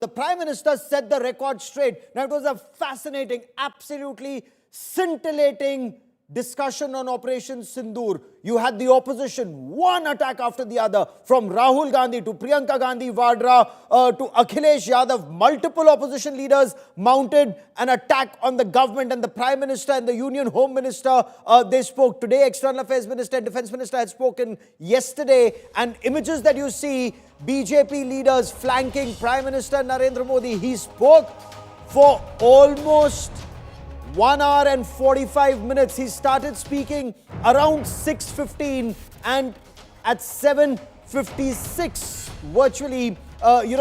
The Prime Minister set the record straight. Now, it was a fascinating, absolutely scintillating discussion on Operation Sindoor. You had the opposition, one attack after the other, from Rahul Gandhi to Priyanka Gandhi Vadra to Akhilesh Yadav. Multiple opposition leaders mounted an attack on the government, and the Prime Minister and the Union Home Minister, they spoke today. External Affairs Minister and Defence Minister had spoken yesterday, and images that you see, BJP leaders flanking Prime Minister Narendra Modi. He spoke for almost 1 hour and 45 minutes. He started speaking around 6:15, and at 7:56, virtually,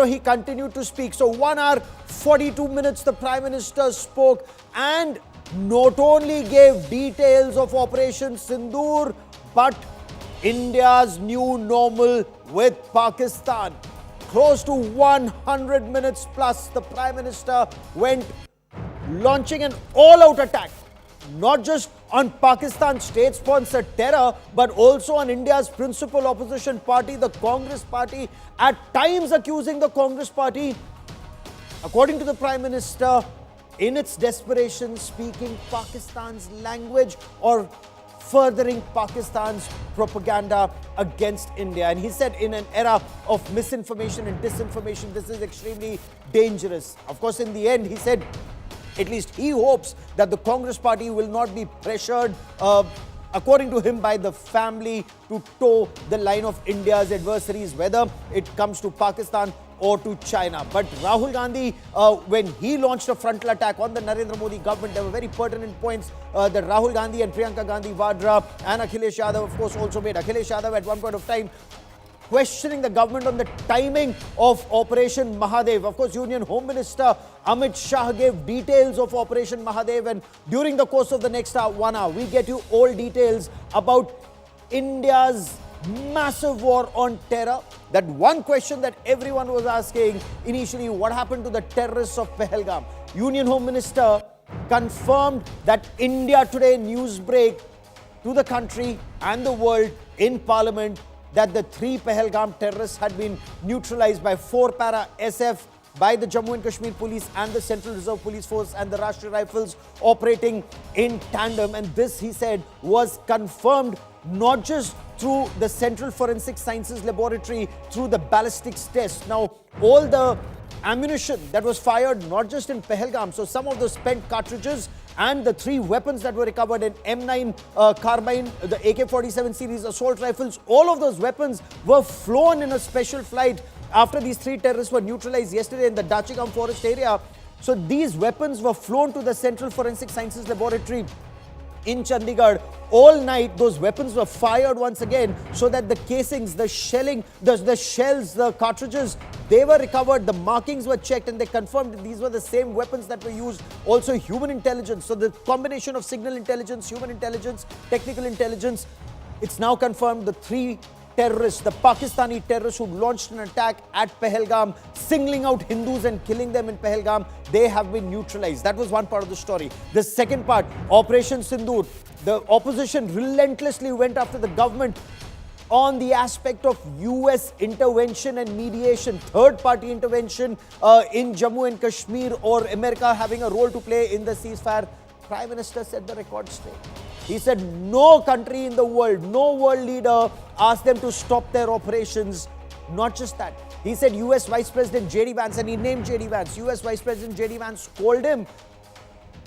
he continued to speak. So 1 hour, 42 minutes the Prime Minister spoke, and not only gave details of Operation Sindoor, but India's new normal with Pakistan. Close to 100 minutes plus, the Prime Minister went launching an all-out attack, not just on Pakistan's state-sponsored terror, but also on India's principal opposition party, the Congress party, at times accusing the Congress party, according to the Prime Minister, in its desperation, speaking Pakistan's language or furthering Pakistan's propaganda against India. And he said, in an era of misinformation and disinformation, this is extremely dangerous. Of course, in the end, he said, at least he hopes that the Congress party will not be pressured, according to him, by the family to toe the line of India's adversaries, whether it comes to Pakistan or to China. But Rahul Gandhi, when he launched a frontal attack on the Narendra Modi government, there were very pertinent points that Rahul Gandhi and Priyanka Gandhi Vadra and Akhilesh Yadav, of course, also made. Akhilesh Yadav at one point of time questioning the government on the timing of Operation Mahadev. Of course, Union Home Minister Amit Shah gave details of Operation Mahadev, and during the course of the next 1 hour, we get you all details about India's massive war on terror. That one question that everyone was asking initially, what happened to the terrorists of Pehelgam? Union Home Minister confirmed that India Today news break to the country and the world in Parliament that the 3 Pehelgam terrorists had been neutralized by 4 para SF, by the Jammu and Kashmir Police and the Central Reserve Police Force and the Rashtriya Rifles operating in tandem. And this, he said, was confirmed not just through the Central Forensic Sciences Laboratory, through the ballistics test. Now, all the ammunition that was fired, not just in Pehelgam, so some of those spent cartridges and the 3 weapons that were recovered, in M9 carbine, the AK-47 series assault rifles, all of those weapons were flown in a special flight after these 3 terrorists were neutralized yesterday in the Dachigam forest area. So these weapons were flown to the Central Forensic Sciences Laboratory in Chandigarh. All night, those weapons were fired once again, so that the casings, the shelling, the shells, the cartridges, they were recovered, the markings were checked, and they confirmed that these were the same weapons that were used. Also, human intelligence. So the combination of signal intelligence, human intelligence, technical intelligence, it's now confirmed the 3 terrorists, the Pakistani terrorists who launched an attack at Pehelgam, singling out Hindus and killing them in Pehelgam, they have been neutralized. That was one part of the story. The second part, Operation Sindoor. The opposition relentlessly went after the government on the aspect of US intervention and mediation, third-party intervention in Jammu and Kashmir, or America having a role to play in the ceasefire. Prime Minister set the record straight. He said no country in the world, no world leader asked them to stop their operations. Not just that. He said US Vice President J.D. Vance, and he named J.D. Vance. US Vice President J.D. Vance called him,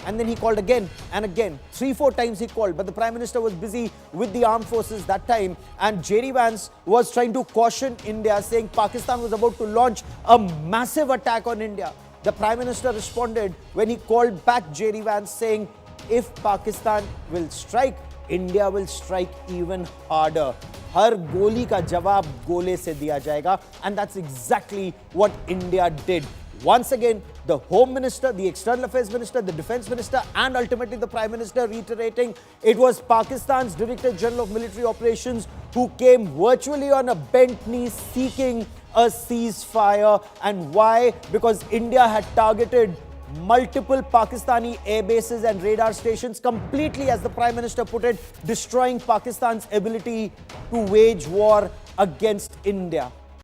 and then he called again and again. 3-4 times he called, but the Prime Minister was busy with the armed forces that time, and J.D. Vance was trying to caution India, saying Pakistan was about to launch a massive attack on India. The Prime Minister responded when he called back J.D. Vance, saying, if Pakistan will strike, India will strike even harder. Har Goli ka Jawab Gole se diya jayega. And that's exactly what India did. Once again, the Home Minister, the External Affairs Minister, the Defence Minister, and ultimately the Prime Minister reiterating it was Pakistan's Director General of Military Operations who came virtually on a bent knee seeking a ceasefire. And why? Because India had targeted multiple Pakistani air bases and radar stations, completely, as the Prime Minister put it, destroying Pakistan's ability to wage war against India.